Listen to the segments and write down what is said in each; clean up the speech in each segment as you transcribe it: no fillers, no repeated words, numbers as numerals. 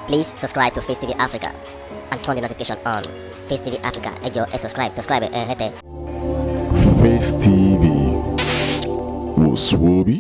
Please subscribe to Facetv Africa and turn the notification on. Facetv Africa, ẹ jọ̀ọ́ subscribe, hete. Face TV was Swoby.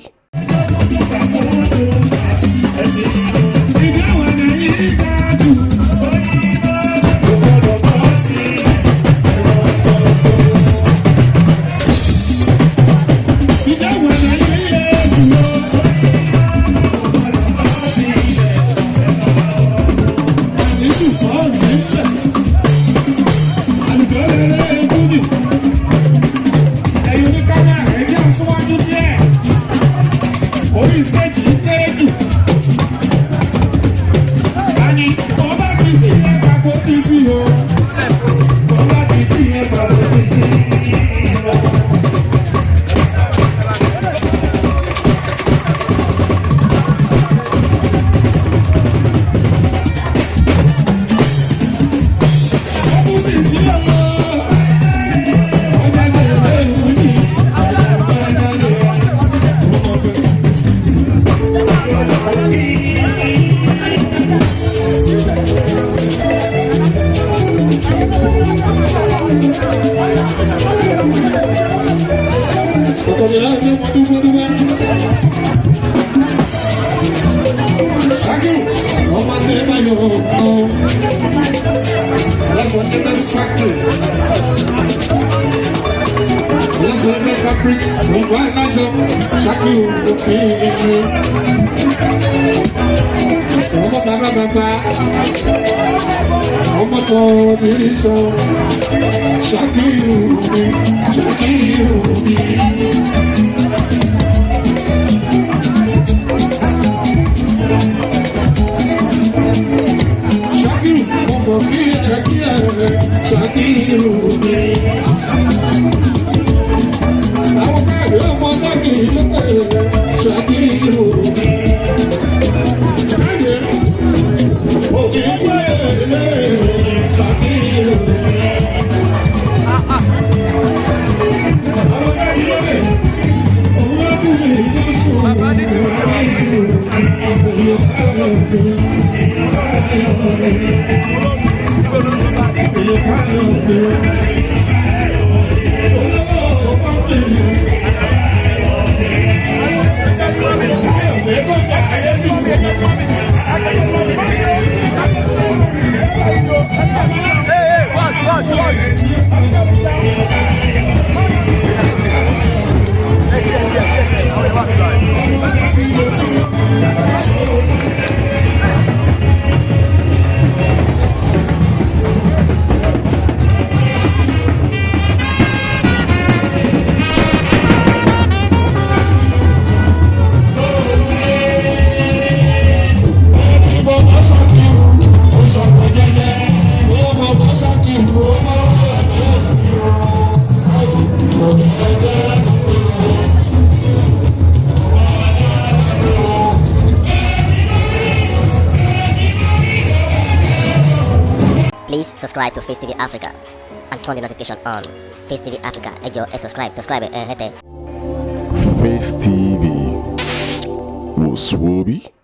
Please subscribe to Facetv Africa and turn the notification on. Facetv Africa, ẹ jọ̀ọ́ subscribe, hete. Face TV was Swoby.